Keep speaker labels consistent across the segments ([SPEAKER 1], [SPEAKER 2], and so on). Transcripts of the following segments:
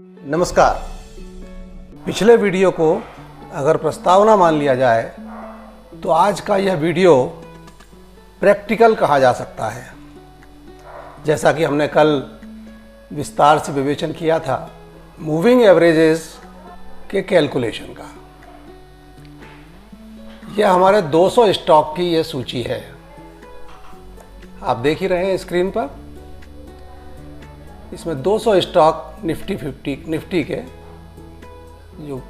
[SPEAKER 1] नमस्कार। पिछले वीडियो को अगर प्रस्तावना मान लिया जाए तो आज का यह वीडियो प्रैक्टिकल कहा जा सकता है। जैसा कि हमने कल विस्तार से विवेचन किया था मूविंग एवरेजेस के कैलकुलेशन का। यह हमारे 200 स्टॉक की यह सूची है, आप देख ही रहे हैं स्क्रीन पर। इसमें 200 स्टॉक निफ्टी के जो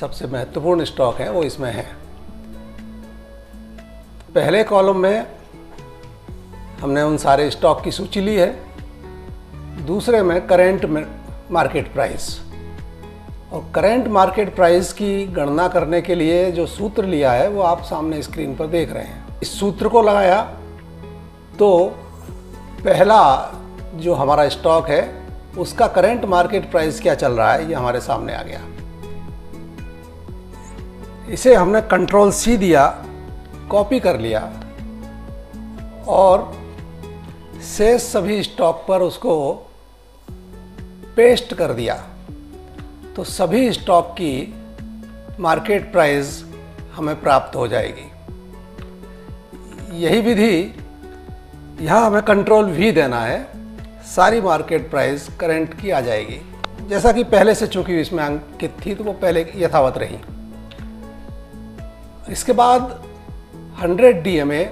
[SPEAKER 1] सबसे महत्वपूर्ण स्टॉक है वो इसमें है। पहले कॉलम में हमने उन सारे स्टॉक की सूची ली है, दूसरे में करेंट मार्केट प्राइस। और करेंट मार्केट प्राइस की गणना करने के लिए जो सूत्र लिया है वो आप सामने स्क्रीन पर देख रहे हैं। इस सूत्र को लगाया तो पहला जो हमारा स्टॉक है उसका करंट मार्केट प्राइस क्या चल रहा है ये हमारे सामने आ गया। इसे हमने कंट्रोल सी दिया, कॉपी कर लिया और शेष सभी स्टॉक पर उसको पेस्ट कर दिया तो सभी स्टॉक की मार्केट प्राइस हमें प्राप्त हो जाएगी। यही विधि यहाँ हमें कंट्रोल वी देना है, सारी मार्केट प्राइस करंट की आ जाएगी। जैसा कि पहले से चूंकि इसमें अंकित थी तो वो पहले यथावत रही। इसके बाद 100 DMA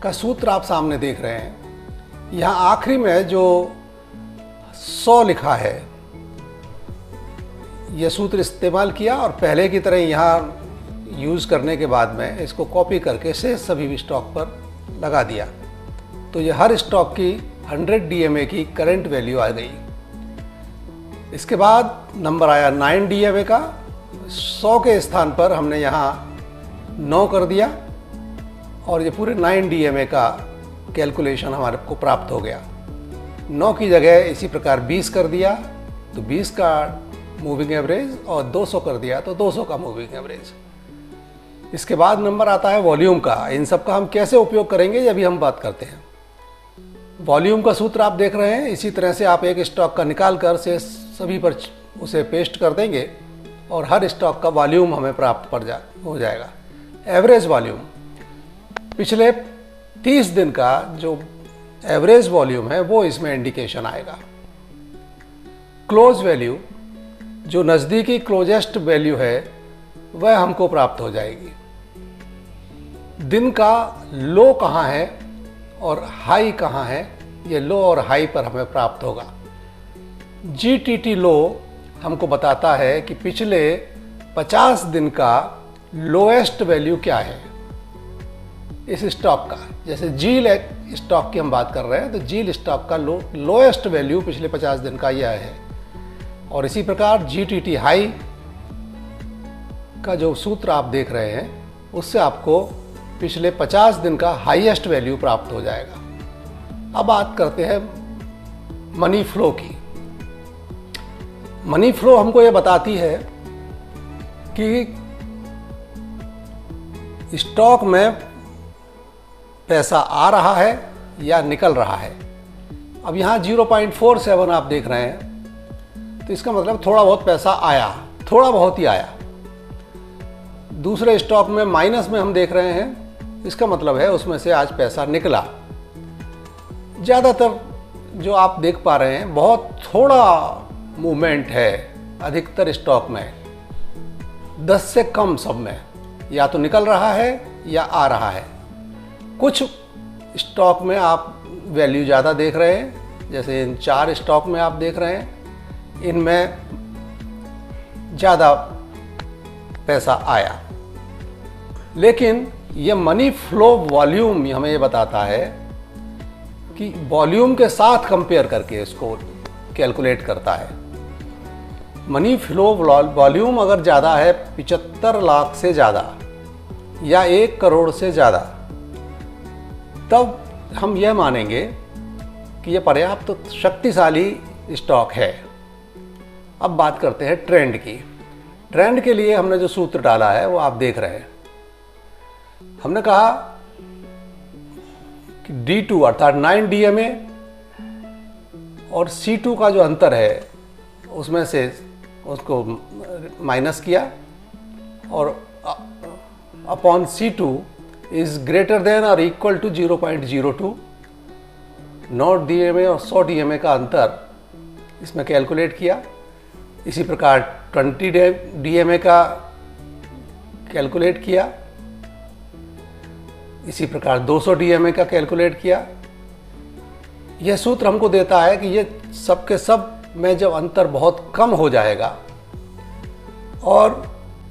[SPEAKER 1] का सूत्र आप सामने देख रहे हैं। यहाँ आखिरी में जो 100 लिखा है यह सूत्र इस्तेमाल किया और पहले की तरह यहाँ यूज़ करने के बाद में इसको कॉपी करके से सभी स्टॉक पर लगा दिया तो यह हर स्टॉक की 100 DMA की करंट वैल्यू आ गई। इसके बाद नंबर आया 9 DMA का। 100 के स्थान पर हमने यहाँ 9 कर दिया और ये पूरे 9 DMA का कैलकुलेशन हमारे को प्राप्त हो गया। 9 की जगह इसी प्रकार 20 कर दिया तो 20 का मूविंग एवरेज और 200 कर दिया तो 200 का मूविंग एवरेज। इसके बाद नंबर आता है वॉल्यूम का। इन सब का हम कैसे उपयोग करेंगे ये भी हम बात करते हैं। वॉल्यूम का सूत्र आप देख रहे हैं। इसी तरह से आप एक स्टॉक का निकाल कर से सभी पर उसे पेस्ट कर देंगे और हर स्टॉक का वॉल्यूम हमें प्राप्त हो जाएगा। एवरेज वॉल्यूम पिछले 30 दिन का जो एवरेज वॉल्यूम है वो इसमें इंडिकेशन आएगा। क्लोज वैल्यू जो नज़दीकी क्लोजेस्ट वैल्यू है वह हमको प्राप्त हो जाएगी। दिन का लो कहाँ है और हाई कहाँ है ये लो और हाई पर हमें प्राप्त होगा। GTT लो हमको बताता है कि पिछले 50 दिन का लोएस्ट वैल्यू क्या है इस स्टॉक का। जैसे जील स्टॉक की हम बात कर रहे हैं तो जील स्टॉक का लोएस्ट वैल्यू पिछले 50 दिन का यह है। और इसी प्रकार GTT हाई का जो सूत्र आप देख रहे हैं उससे आपको पिछले 50 दिन का हाईएस्ट वैल्यू प्राप्त हो जाएगा। अब बात करते हैं मनी फ्लो की। मनी फ्लो हमको ये बताती है कि स्टॉक में पैसा आ रहा है या निकल रहा है। अब यहाँ 0.47 आप देख रहे हैं तो इसका मतलब थोड़ा बहुत पैसा आया, थोड़ा बहुत ही आया। दूसरे स्टॉक में माइनस में हम देख रहे हैं, इसका मतलब है उसमें से आज पैसा निकला। ज़्यादातर जो आप देख पा रहे हैं बहुत थोड़ा मूवमेंट है अधिकतर स्टॉक में। 10 से कम सब में या तो निकल रहा है या आ रहा है। कुछ स्टॉक में आप वैल्यू ज़्यादा देख रहे हैं, जैसे इन 4 स्टॉक में आप देख रहे हैं इनमें ज़्यादा पैसा आया। लेकिन ये मनी फ्लो वॉल्यूम हमें ये बताता है कि वॉल्यूम के साथ कंपेयर करके इसको कैलकुलेट करता है। मनी फ्लो वॉल्यूम अगर ज़्यादा है 75 लाख से ज़्यादा या 1 करोड़ से ज़्यादा तब हम यह मानेंगे कि यह पर्याप्त शक्तिशाली स्टॉक है। अब बात करते हैं ट्रेंड की। ट्रेंड के लिए हमने जो सूत्र डाला है वो आप देख रहे हैं। हमने कहा कि D2 अर्थात 9 DMA और C2 का जो अंतर है उसमें से उसको माइनस किया और upon C2 is greater than और इक्वल टू 0.02। 9 DMA और 100 DMA का अंतर इसमें कैलकुलेट किया। इसी प्रकार 20 DMA का कैलकुलेट किया। इसी प्रकार 200 DMA का कैलकुलेट किया। यह सूत्र हमको देता है कि ये सब के सब में जब अंतर बहुत कम हो जाएगा और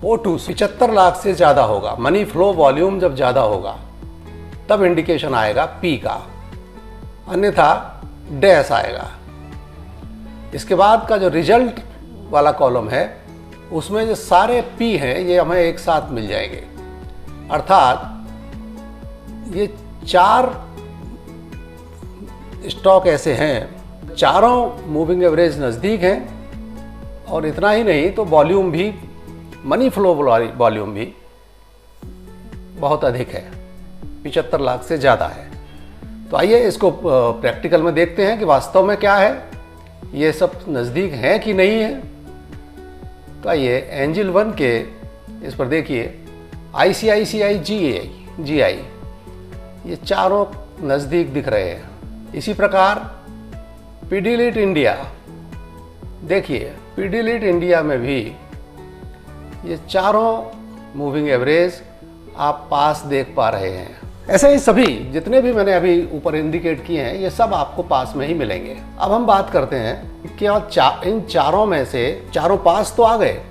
[SPEAKER 1] O2 75 लाख से ज़्यादा होगा, मनी फ्लो वॉल्यूम जब ज़्यादा होगा, तब इंडिकेशन आएगा P का, अन्यथा डैश आएगा। इसके बाद का जो रिजल्ट वाला कॉलम है उसमें जो सारे P हैं ये हमें एक साथ मिल जाएंगे, अर्थात ये 4 स्टॉक ऐसे हैं, चारों मूविंग एवरेज नज़दीक हैं और इतना ही नहीं तो वॉल्यूम भी, मनी फ्लो वॉल्यूम भी बहुत अधिक है, 75 लाख से ज़्यादा है। तो आइए इसको प्रैक्टिकल में देखते हैं कि वास्तव में क्या है, ये सब नज़दीक है कि नहीं है। तो आइए एंजल 1 के इस पर देखिए, ICICI GI ये चारों नज़दीक दिख रहे हैं। इसी प्रकार पीडीलिट इंडिया, देखिए पीडीलिट इंडिया में भी ये चारों मूविंग एवरेज आप पास देख पा रहे हैं। ऐसे ही सभी जितने भी मैंने अभी ऊपर इंडिकेट किए हैं ये सब आपको पास में ही मिलेंगे। अब हम बात करते हैं कि इन चारों में से चारों पास तो आ गए,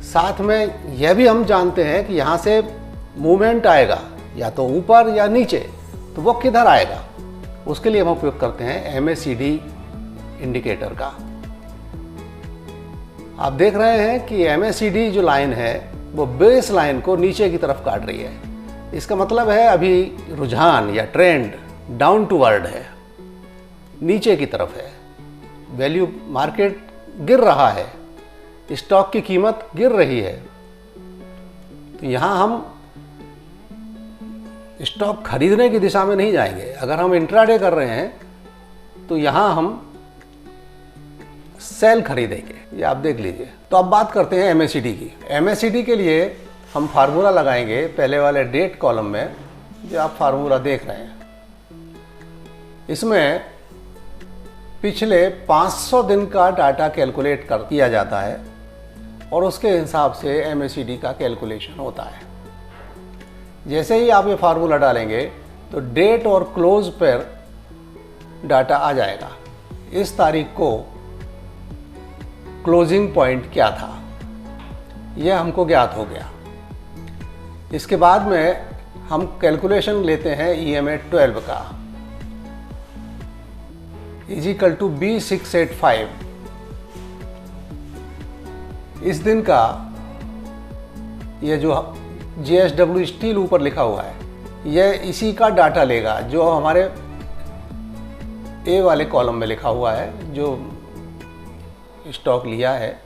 [SPEAKER 1] साथ में यह भी हम जानते हैं कि यहाँ से मूवमेंट आएगा या तो ऊपर या नीचे, तो वो किधर आएगा, उसके लिए हम उपयोग करते हैं MACD इंडिकेटर का। आप देख रहे हैं कि MACD जो लाइन है वो बेस लाइन को नीचे की तरफ काट रही है। इसका मतलब है अभी रुझान या ट्रेंड डाउन टूवर्ड है, नीचे की तरफ है। वैल्यू मार्केट गिर रहा है, स्टॉक की कीमत गिर रही है। तो यहाँ हम स्टॉक खरीदने की दिशा में नहीं जाएंगे। अगर हम इंट्राडे कर रहे हैं तो यहाँ हम सेल खरीदेंगे, ये आप देख लीजिए। तो अब बात करते हैं MACD की। MACD के लिए हम फार्मूला लगाएंगे पहले वाले डेट कॉलम में, जो आप फार्मूला देख रहे हैं। इसमें पिछले 500 दिन का डाटा कैलकुलेट कर किया जाता है और उसके हिसाब से MACD का कैलकुलेशन होता है। जैसे ही आप ये फार्मूला डालेंगे तो डेट और क्लोज पर डाटा आ जाएगा। इस तारीख को क्लोजिंग पॉइंट क्या था यह हमको ज्ञात हो गया। इसके बाद में हम कैलकुलेशन लेते हैं EMA 12 का, इजिकल टू B685। इस दिन का यह जो JSW स्टील ऊपर लिखा हुआ है, यह इसी का डाटा लेगा जो हमारे A वाले कॉलम में लिखा हुआ है, जो स्टॉक लिया है।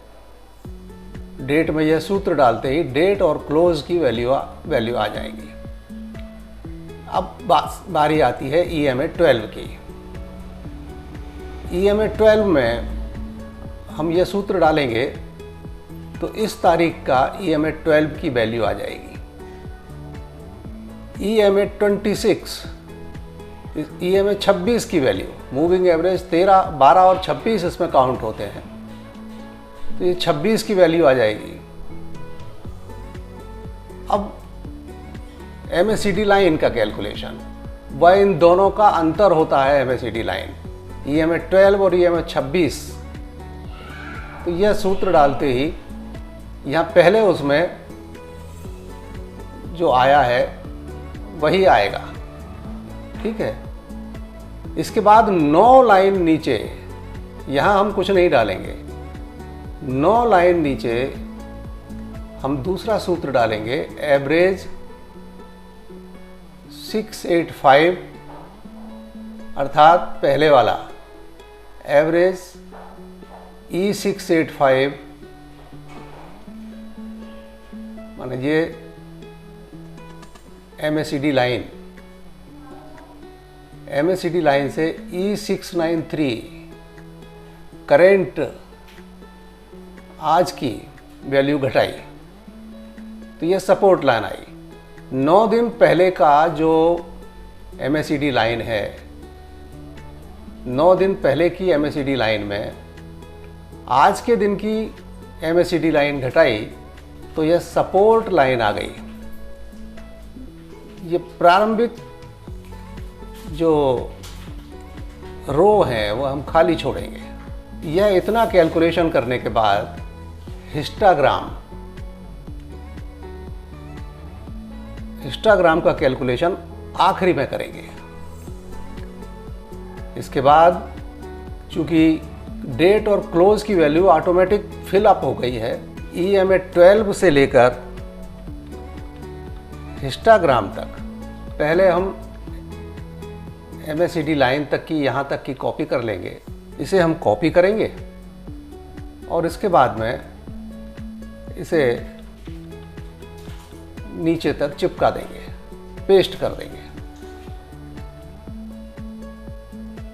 [SPEAKER 1] डेट में यह सूत्र डालते ही डेट और क्लोज की वैल्यू आ जाएगी। अब बारी आती है EMA 12 की। EMA 12 में हम यह सूत्र डालेंगे तो इस तारीख का EMA 12 की वैल्यू आ जाएगी। EMA 26, EMA 26 की वैल्यू, मूविंग एवरेज 13, 12 और 26 इसमें काउंट होते हैं, तो ये 26 की वैल्यू आ जाएगी। अब MACD लाइन का कैलकुलेशन, वह इन दोनों का अंतर होता है MACD लाइन, EMA 12 और EMA 26। तो यह सूत्र डालते ही यहाँ पहले उसमें जो आया है वही आएगा, ठीक है। इसके बाद 9 लाइन नीचे, यहाँ हम कुछ नहीं डालेंगे, 9 लाइन नीचे हम दूसरा सूत्र डालेंगे, एवरेज 685, अर्थात पहले वाला एवरेज E685, माने ये MACD लाइन, MACD लाइन से E693 करेंट आज की वैल्यू घटाई तो ये सपोर्ट लाइन आई। 9 दिन पहले का जो MACD लाइन है, 9 दिन पहले की MACD लाइन में आज के दिन की MACD लाइन घटाई तो यह सपोर्ट लाइन आ गई। ये प्रारंभिक जो रो है वो हम खाली छोड़ेंगे। यह इतना कैलकुलेशन करने के बाद हिस्टोग्राम का कैलकुलेशन आखिरी में करेंगे। इसके बाद चूंकि डेट और क्लोज की वैल्यू ऑटोमेटिक फिल अप हो गई है, EMA 12 से लेकर हिस्टोग्राम तक पहले हम MACD लाइन तक की, यहाँ तक की कॉपी कर लेंगे। इसे हम कॉपी करेंगे और इसके बाद में इसे नीचे तक चिपका देंगे, पेस्ट कर देंगे।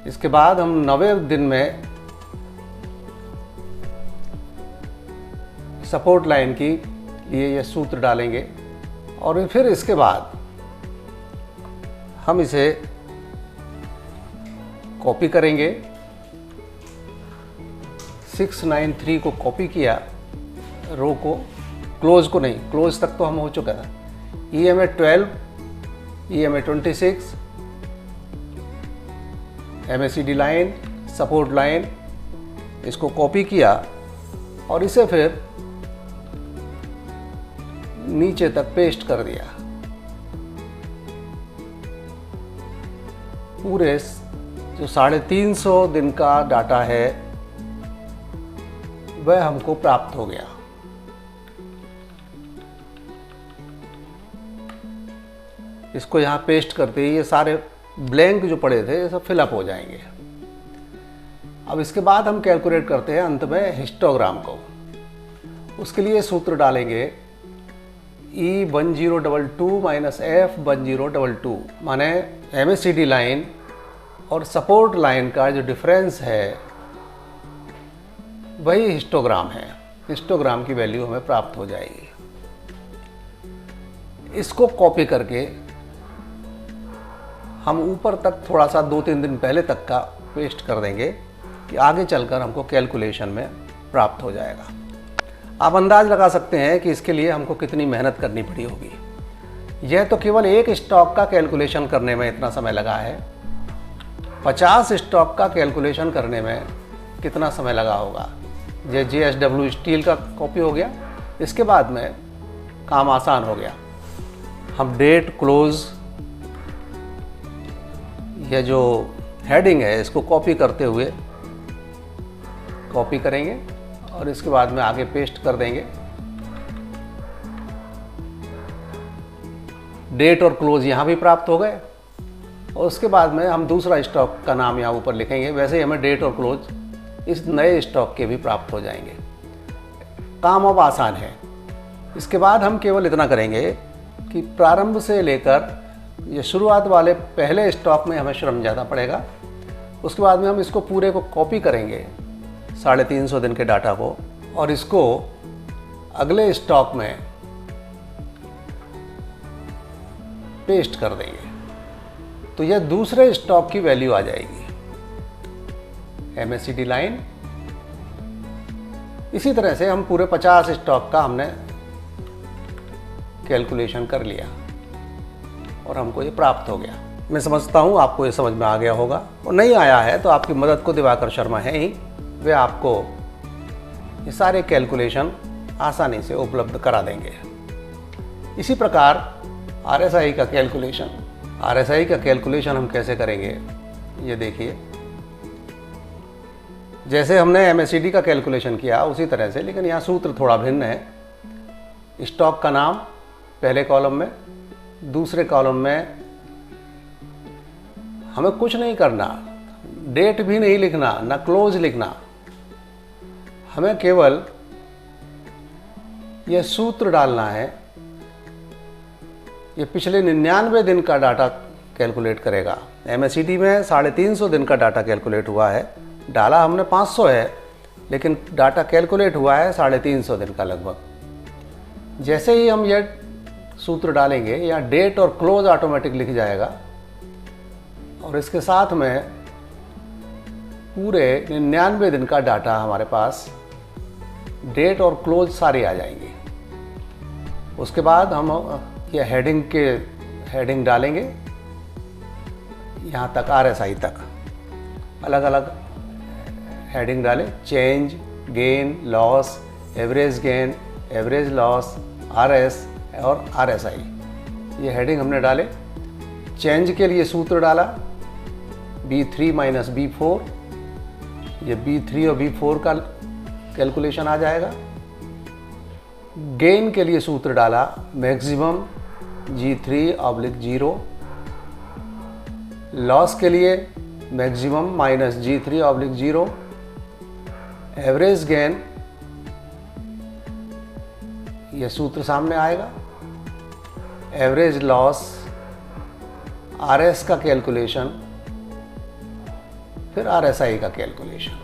[SPEAKER 1] इसके बाद हम 90 दिन में सपोर्ट लाइन की लिए यह सूत्र डालेंगे और फिर इसके बाद हम इसे कॉपी करेंगे। 693 को कॉपी किया, रो को, क्लोज को नहीं, क्लोज तक तो हम हो चुका था। EMA 12, EMA 26, MACD line, support line, इसको कॉपी किया और इसे फिर नीचे तक पेस्ट कर दिया। पूरे जो 350 दिन का डाटा है वह हमको प्राप्त हो गया। इसको यहाँ पेस्ट करते ही ये सारे ब्लैंक जो पड़े थे ये सब फिलअप हो जाएंगे। अब इसके बाद हम कैलकुलेट करते हैं अंत में हिस्टोग्राम को। उसके लिए सूत्र डालेंगे E1022 माइनस F1022, माने MACD लाइन और सपोर्ट लाइन का जो डिफरेंस है वही हिस्टोग्राम है। हिस्टोग्राम की वैल्यू हमें प्राप्त हो जाएगी। इसको कॉपी करके हम ऊपर तक थोड़ा सा 2-3 दिन पहले तक का पेस्ट कर देंगे कि आगे चलकर हमको कैलकुलेशन में प्राप्त हो जाएगा। आप अंदाज लगा सकते हैं कि इसके लिए हमको कितनी मेहनत करनी पड़ी होगी। यह तो केवल एक स्टॉक का कैलकुलेशन करने में इतना समय लगा है। 50 स्टॉक का कैलकुलेशन करने में कितना समय लगा होगा। ये JSW स्टील का कॉपी हो गया। इसके बाद में काम आसान हो गया। हम डेट, क्लोज, यह जो हेडिंग है इसको कॉपी करते हुए कॉपी करेंगे और इसके बाद में आगे पेस्ट कर देंगे। डेट और क्लोज यहाँ भी प्राप्त हो गए और उसके बाद में हम दूसरा स्टॉक का नाम यहाँ ऊपर लिखेंगे। वैसे ही हमें डेट और क्लोज इस नए स्टॉक के भी प्राप्त हो जाएंगे। काम अब आसान है। इसके बाद हम केवल इतना करेंगे कि प्रारंभ से लेकर ये शुरुआत वाले पहले स्टॉक में हमें श्रम ज़्यादा पड़ेगा। उसके बाद में हम इसको पूरे को कॉपी करेंगे 350 दिन के डाटा को और इसको अगले स्टॉक में पेस्ट कर देंगे तो यह दूसरे स्टॉक की वैल्यू आ जाएगी, MACD लाइन। इसी तरह से हम पूरे 50 स्टॉक का हमने कैलकुलेशन कर लिया और हमको ये प्राप्त हो गया। मैं समझता हूँ आपको ये समझ में आ गया होगा, और नहीं आया है तो आपकी मदद को दिवाकर शर्मा है ही, वे आपको ये सारे कैलकुलेशन आसानी से उपलब्ध करा देंगे। इसी प्रकार RSI का कैलकुलेशन हम कैसे करेंगे ये देखिए। जैसे हमने MACD का कैलकुलेशन किया उसी तरह से, लेकिन यहाँ सूत्र थोड़ा भिन्न है। स्टॉक का नाम पहले कॉलम में, दूसरे कॉलम में हमें कुछ नहीं करना, डेट भी नहीं लिखना, ना क्लोज लिखना। हमें केवल यह सूत्र डालना है। ये पिछले 99 दिन का डाटा कैलकुलेट करेगा। MACD में 350 दिन का डाटा कैलकुलेट हुआ है, डाला हमने 500 है, लेकिन डाटा कैलकुलेट हुआ है 350 दिन का लगभग। जैसे ही हम ये सूत्र डालेंगे या डेट और क्लोज ऑटोमेटिक लिख जाएगा और इसके साथ में पूरे 99 दिन का डाटा हमारे पास डेट और क्लोज सारे आ जाएंगे। उसके बाद हम ये हेडिंग डालेंगे यहाँ तक, RSI तक अलग अलग हेडिंग डालें, change, gain, loss, average gain, average loss, RS और RSI, ये हेडिंग हमने डाले। चेंज के लिए सूत्र डाला B3 माइनस B4, ये B3 और B4 का कैलकुलेशन आ जाएगा। गेन के लिए सूत्र डाला मैक्सिमम G3/0, लॉस के लिए maximum minus G3/0, average gain, ये सूत्र सामने आएगा। एवरेज लॉस, RS का कैलकुलेशन, फिर RSI का कैलकुलेशन।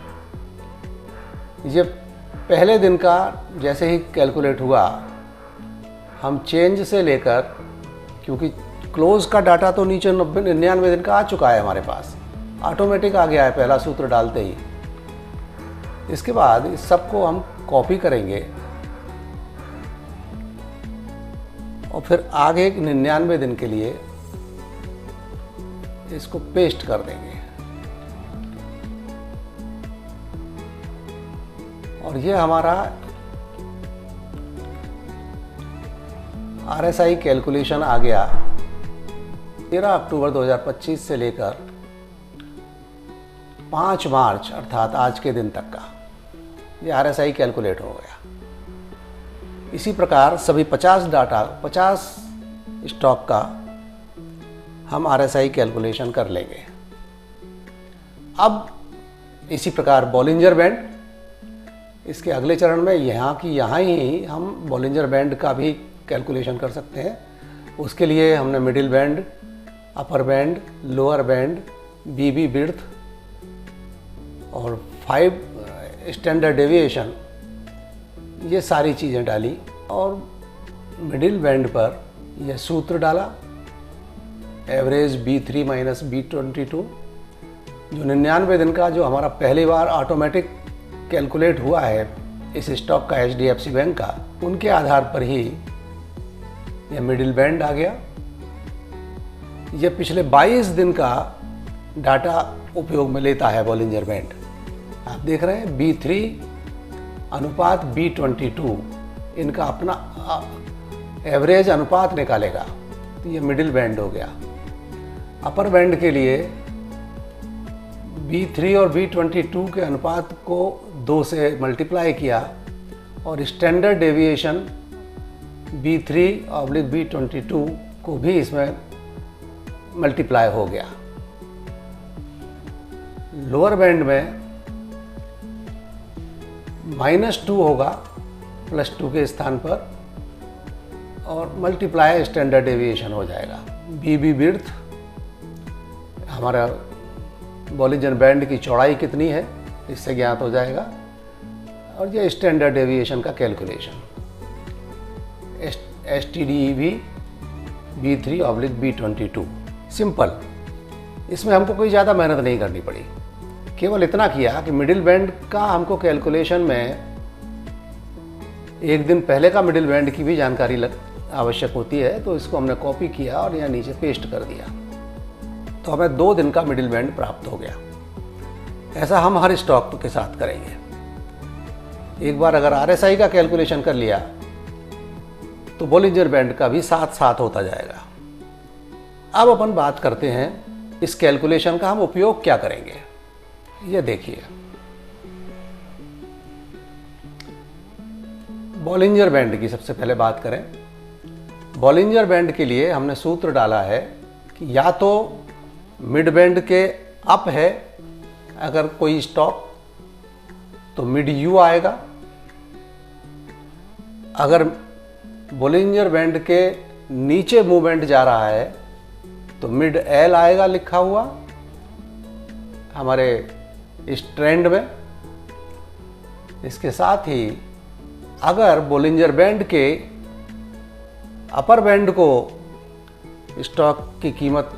[SPEAKER 1] ये पहले दिन का जैसे ही कैलकुलेट हुआ, हम चेंज से लेकर, क्योंकि क्लोज का डाटा तो नीचे 99 दिन का आ चुका है हमारे पास, ऑटोमेटिक आ गया है पहला सूत्र डालते ही। इसके बाद इस सबको हम कॉपी करेंगे और फिर आगे 99 दिन के लिए इसको पेस्ट कर देंगे। और ये हमारा RSI कैलकुलेशन आ गया 13 अक्टूबर 2025 से लेकर 5 मार्च अर्थात आज के दिन तक का ये RSI कैलकुलेट हो गया। इसी प्रकार सभी 50 स्टॉक का हम RSI कैलकुलेशन कर लेंगे। अब इसी प्रकार बॉलिंजर बैंड, इसके अगले चरण में यहाँ ही हम बॉलिंजर बैंड का भी कैलकुलेशन कर सकते हैं। उसके लिए हमने middle band, upper band, lower band, BB width और 5 स्टैंडर्ड डेविएशन, ये सारी चीज़ें डाली और मिडिल बैंड पर यह सूत्र डाला एवरेज B3 माइनस B22, जो 99 दिन का जो हमारा पहली बार ऑटोमेटिक कैलकुलेट हुआ है इस स्टॉक का HDFC बैंक का, उनके आधार पर ही यह मिडिल बैंड आ गया। यह पिछले 22 दिन का डाटा उपयोग में लेता है बॉलिंजर बैंड। आप देख रहे हैं B3 अनुपात B22, इनका अपना एवरेज अनुपात निकालेगा, तो ये मिडिल बैंड हो गया। अपर बैंड के लिए B3 और B22 के अनुपात को 2 से मल्टीप्लाई किया और स्टैंडर्ड डेविएशन B3/B22 को भी इसमें मल्टीप्लाई हो गया। लोअर बैंड में -2 होगा +2 के स्थान पर और मल्टीप्लाई स्टैंडर्ड डेविएशन हो जाएगा। BB विड्थ, हमारा बॉलिंजर बैंड की चौड़ाई कितनी है इससे ज्ञात हो जाएगा। और ये स्टैंडर्ड डेविएशन का कैलकुलेशन, STDEV B3/B22, सिंपल। इसमें हमको कोई ज़्यादा मेहनत नहीं करनी पड़ी, केवल इतना किया कि मिडिल बैंड का हमको कैलकुलेशन में एक दिन पहले का मिडिल बैंड की भी जानकारी आवश्यक होती है, तो इसको हमने कॉपी किया और यहाँ नीचे पेस्ट कर दिया, तो हमें 2 दिन का मिडिल बैंड प्राप्त हो गया। ऐसा हम हर स्टॉक के साथ करेंगे। एक बार अगर RSI का कैलकुलेशन कर लिया तो बॉलिंजर बैंड का भी साथ साथ होता जाएगा। अब अपन बात करते हैं इस कैलकुलेशन का हम उपयोग क्या करेंगे। ये देखिए, बॉलिंजर बैंड की सबसे पहले बात करें। बॉलिंजर बैंड के लिए हमने सूत्र डाला है कि या तो मिड बैंड के अप है अगर कोई स्टॉक तो मिड U आएगा, अगर बॉलिंजर बैंड के नीचे मूवमेंट जा रहा है तो मिड L आएगा लिखा हुआ हमारे इस ट्रेंड में, इसके साथ ही अगर बोलिंजर बैंड के अपर बैंड को स्टॉक की कीमत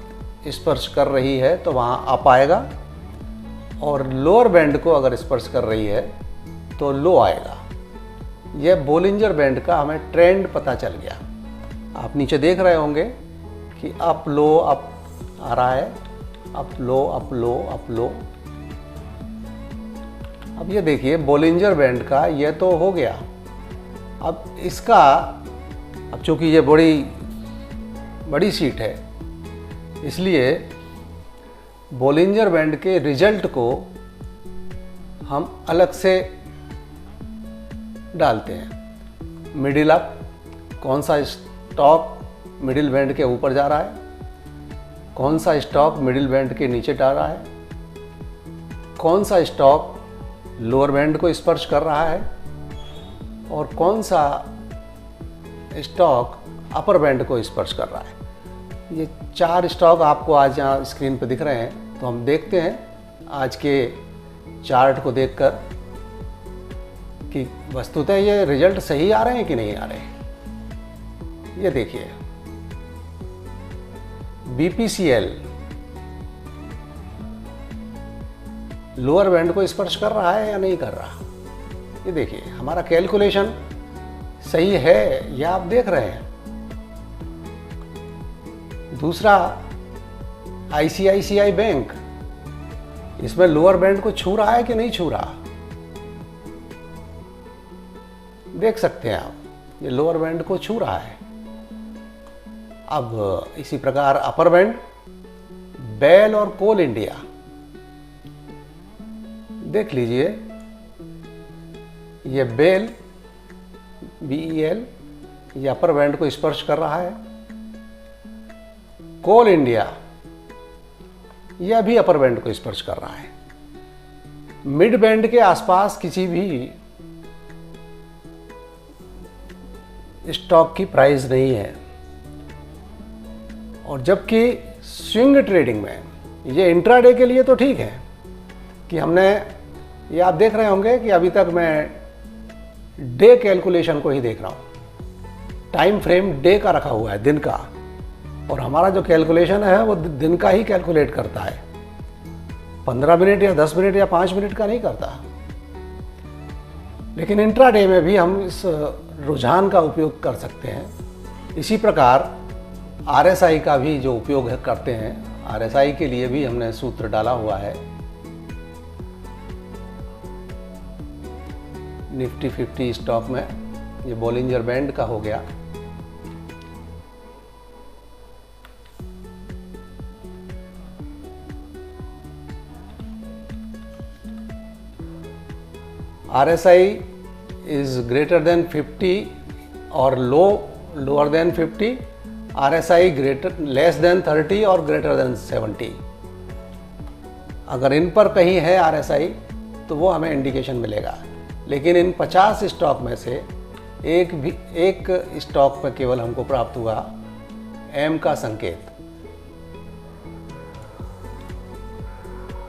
[SPEAKER 1] स्पर्श कर रही है तो वहाँ अप आएगा, और लोअर बैंड को अगर स्पर्श कर रही है तो लो आएगा। यह बोलिंजर बैंड का हमें ट्रेंड पता चल गया। आप नीचे देख रहे होंगे कि अप लो अप आ रहा है, अप लो अप लो अप लो। अब ये देखिए बोलिंजर बैंड का ये तो हो गया। अब इसका, अब चूंकि ये बड़ी शीट है, इसलिए बोलिंजर बैंड के रिजल्ट को हम अलग से डालते हैं। मिडिल अप, कौन सा स्टॉक मिडिल बैंड के ऊपर जा रहा है, कौन सा स्टॉक मिडिल बैंड के नीचे जा रहा है, कौन सा स्टॉक लोअर बैंड को स्पर्श कर रहा है, और कौन सा स्टॉक अपर बैंड को स्पर्श कर रहा है। ये 4 स्टॉक आपको आज यहाँ स्क्रीन पर दिख रहे हैं। तो हम देखते हैं आज के चार्ट को देखकर कि वस्तुतः ये रिजल्ट सही आ रहे हैं कि नहीं आ रहे। ये देखिए BPCL लोअर बैंड को स्पर्श कर रहा है या नहीं कर रहा। ये देखिए हमारा कैलकुलेशन सही है, यह आप देख रहे हैं। दूसरा ICICI बैंक, इसमें लोअर बैंड को छू रहा है कि नहीं छू रहा, देख सकते हैं आप, ये लोअर बैंड को छू रहा है। अब इसी प्रकार अपर बैंड, बेल और कोल इंडिया, देख लीजिए ये बेल BEL ये अपर बैंड को स्पर्श कर रहा है। कोल इंडिया यह भी अपर बैंड को स्पर्श कर रहा है। मिड बैंड के आसपास किसी भी स्टॉक की प्राइस नहीं है। और जबकि स्विंग ट्रेडिंग में, ये इंट्राडे के लिए तो ठीक है कि हमने, ये आप देख रहे होंगे कि अभी तक मैं डे कैलकुलेशन को ही देख रहा हूँ। टाइम फ्रेम डे का रखा हुआ है, दिन का, और हमारा जो कैलकुलेशन है वो दिन का ही कैलकुलेट करता है, 15 मिनट या 10 मिनट या 5 मिनट का नहीं करता। लेकिन इंट्राडे में भी हम इस रुझान का उपयोग कर सकते हैं। इसी प्रकार RSI का भी जो उपयोग करते हैं, RSI के लिए भी हमने सूत्र डाला हुआ है। निफ्टी 50 स्टॉक में ये बोलिंजर बैंड का हो गया। RSI is greater than 50 और lower than 50, RSI less than 30 और greater than 70। अगर इन पर कहीं है RSI तो वो हमें इंडिकेशन मिलेगा। लेकिन इन 50 स्टॉक में से एक स्टॉक पर केवल हमको प्राप्त हुआ M का संकेत,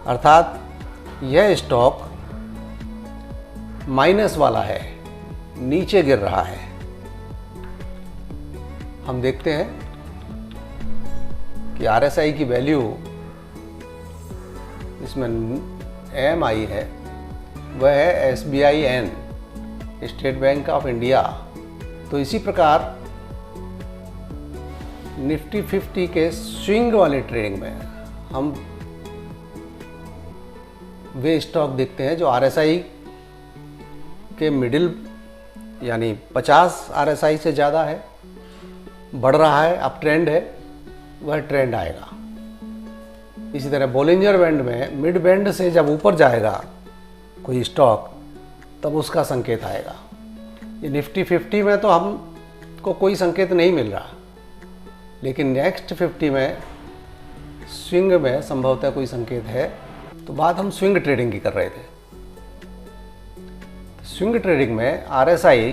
[SPEAKER 1] अर्थात यह स्टॉक माइनस वाला है, नीचे गिर रहा है। हम देखते हैं कि RSI की वैल्यू इसमें M आई है, वह है SBIN, state bank of India. तो इसी प्रकार निफ्टी 50 के स्विंग वाले ट्रेडिंग में हम वे स्टॉक देखते हैं जो RSI के मिडिल यानी 50 RSI से ज़्यादा है, बढ़ रहा है, अप ट्रेंड है, वह ट्रेंड आएगा। इसी तरह बोलिंजर बैंड में मिड बैंड से जब ऊपर जाएगा कोई स्टॉक, तब उसका संकेत आएगा। ये निफ्टी 50 में तो हमको कोई संकेत नहीं मिल रहा, लेकिन नेक्स्ट 50 में स्विंग में संभवतः कोई संकेत है। तो बात हम स्विंग ट्रेडिंग की कर रहे थे। स्विंग ट्रेडिंग में RSI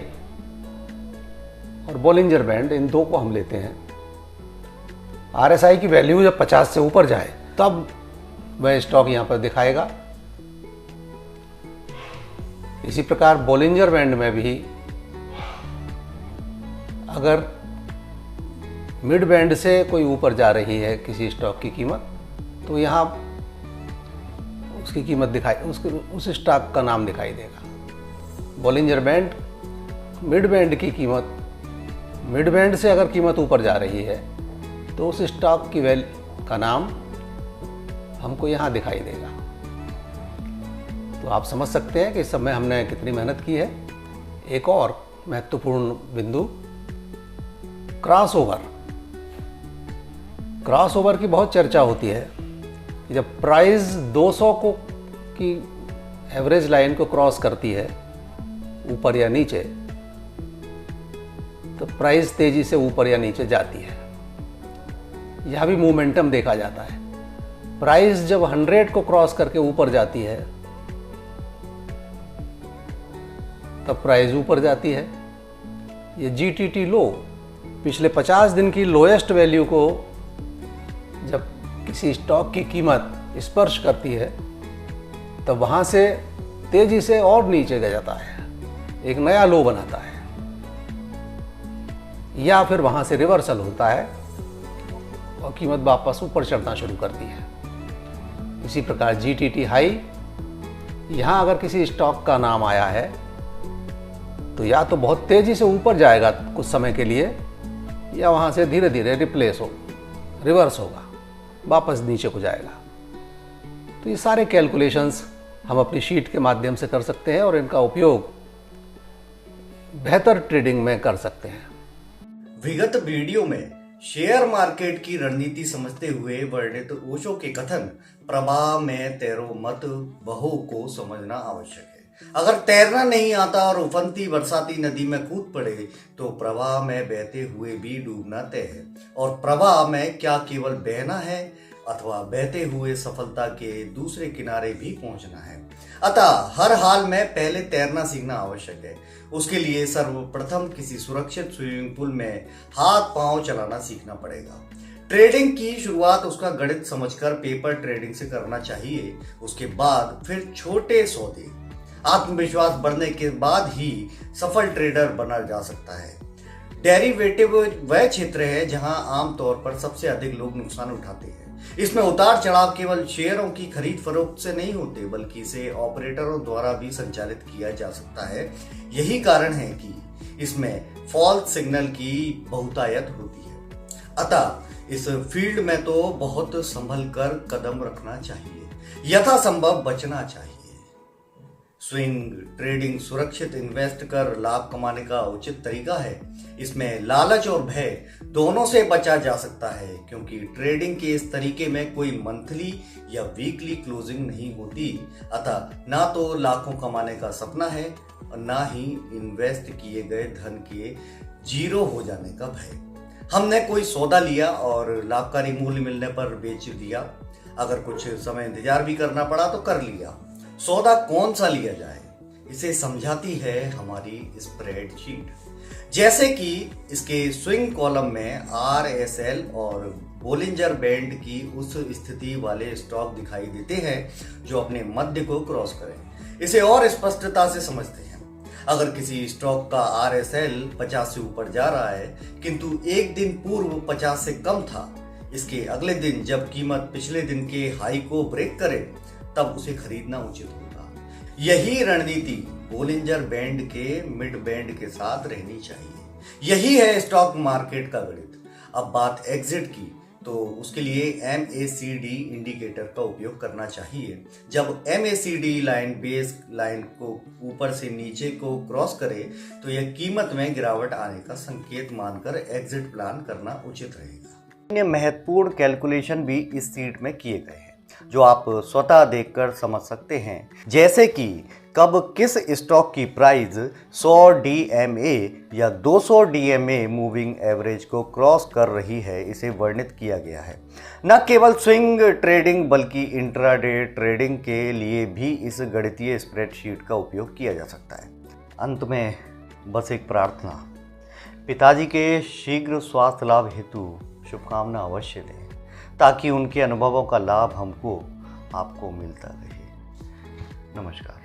[SPEAKER 1] और बोलिंजर बैंड, इन दो को हम लेते हैं। RSI की वैल्यू जब 50 से ऊपर जाए तब वह स्टॉक यहाँ पर दिखाएगा। इसी प्रकार बोलिंजर बैंड में भी अगर मिड बैंड से कोई ऊपर जा रही है किसी स्टॉक की कीमत, तो यहाँ उसकी कीमत उस स्टॉक का नाम दिखाई देगा। बोलिंजर बैंड मिड बैंड की कीमत, मिड बैंड से अगर कीमत ऊपर जा रही है तो उस स्टॉक की का नाम हमको यहाँ दिखाई देगा। तो आप समझ सकते हैं कि इस समय हमने कितनी मेहनत की है। एक और महत्वपूर्ण बिंदु, क्रॉसओवर की बहुत चर्चा होती है। जब प्राइस 200 की एवरेज लाइन को क्रॉस करती है ऊपर या नीचे, तो प्राइस तेजी से ऊपर या नीचे जाती है। यह भी मोमेंटम देखा जाता है। प्राइस जब 100 को क्रॉस करके ऊपर जाती है तब प्राइस ऊपर जाती है। ये GTT लो, पिछले 50 दिन की लोएस्ट वैल्यू को जब किसी स्टॉक की कीमत स्पर्श करती है तब वहाँ से तेजी से और नीचे गिर जाता है, एक नया लो बनाता है, या फिर वहाँ से रिवर्सल होता है और कीमत वापस ऊपर चढ़ना शुरू करती है। इसी प्रकार GTT हाई, यहाँ अगर किसी स्टॉक का नाम आया है तो या तो बहुत तेजी से ऊपर जाएगा कुछ समय के लिए, या वहाँ से धीरे धीरे रिवर्स होगा, वापस नीचे को जाएगा। तो ये सारे कैलकुलेशंस हम अपनी शीट के माध्यम से कर सकते हैं और इनका उपयोग बेहतर ट्रेडिंग में कर सकते हैं।
[SPEAKER 2] विगत वीडियो में शेयर मार्केट की रणनीति समझते हुए वर्णित ओशो के कथन प्रवाह में तैरो मत बहो को समझना आवश्यक है। अगर तैरना नहीं आता और उफनती बरसाती नदी में कूद पड़े तो प्रवाह में बहते हुए भी डूबना तय है, और प्रवाह में क्या केवल बहना है अथवा बहते हुए सफलता के दूसरे किनारे भी पहुंचना है। अतः हर हाल में पहले तैरना सीखना आवश्यक है। उसके लिए सर्वप्रथम किसी सुरक्षित स्विमिंग पूल में हाथ पांव चलाना सीखना पड़ेगा। ट्रेडिंग की शुरुआत उसका गणित समझकर पेपर ट्रेडिंग से करना चाहिए। उसके बाद फिर छोटे सौदे, आत्मविश्वास बढ़ने के बाद ही सफल ट्रेडर बना जा सकता है। डेरिवेटिव वह क्षेत्र है जहां आमतौर पर सबसे अधिक लोग नुकसान उठाते हैं। इसमें उतार चढ़ाव केवल शेयरों की खरीद फरोख्त से नहीं होते, बल्कि इसे ऑपरेटरों द्वारा भी संचालित किया जा सकता है। यही कारण है कि इसमें फॉल्स सिग्नल की बहुतायत होती है। अतः इस फील्ड में तो बहुत संभल कर कदम रखना चाहिए, यथासंभव बचना चाहिए। स्विंग ट्रेडिंग सुरक्षित इन्वेस्ट कर लाभ कमाने का उचित तरीका है। इसमें लालच और भय दोनों से बचा जा सकता है, क्योंकि ट्रेडिंग के इस तरीके में कोई मंथली या वीकली क्लोजिंग नहीं होती। अतः ना तो लाखों कमाने का सपना है और ना ही इन्वेस्ट किए गए धन के जीरो हो जाने का भय। हमने कोई सौदा लिया और लाभकारी मूल्य मिलने पर बेच दिया। अगर कुछ समय इंतजार भी करना पड़ा तो कर लिया। सौदा कौन सा लिया जाए, इसे समझाती है हमारी स्प्रेडशीट। जैसे कि इसके स्विंग कॉलम में RSL और बोलिंजर बैंड की उस स्थिति वाले स्टॉक दिखाई देते हैं जो अपने मध्य को क्रॉस करें। इसे और स्पष्टता से समझते हैं। अगर किसी स्टॉक का RSL 50 से ऊपर जा रहा है किंतु एक दिन पूर्व 50 से कम था, इसके अगले दिन जब कीमत पिछले दिन के हाई को ब्रेक करे तब उसे खरीदना उचित होगा। यही रणनीति बोलिंजर बैंड के मिड बैंड के साथ रहनी चाहिए। यही है स्टॉक मार्केट का गणित। अब बात एग्जिट की, तो उसके लिए MACD इंडिकेटर का उपयोग करना चाहिए। जब MACD लाइन बेस लाइन को ऊपर से नीचे को क्रॉस करे तो यह कीमत में गिरावट आने का संकेत मानकर एग्जिट प्लान करना उचित रहेगा। अन्य महत्वपूर्ण कैलकुलेशन भी इस शीट में किए गए हैं जो आप स्वतः देखकर समझ सकते हैं, जैसे कि कब किस स्टॉक की प्राइस 100 DMA या 200 DMA मूविंग एवरेज को क्रॉस कर रही है, इसे वर्णित किया गया है। न केवल स्विंग ट्रेडिंग बल्कि इंट्राडे ट्रेडिंग के लिए भी इस गणितीय स्प्रेडशीट का उपयोग किया जा सकता है। अंत में बस एक प्रार्थना, पिताजी के शीघ्र स्वास्थ्य लाभ हेतु शुभकामना अवश्य दें ताकि उनके अनुभवों का लाभ हमको आपको मिलता रहे। नमस्कार।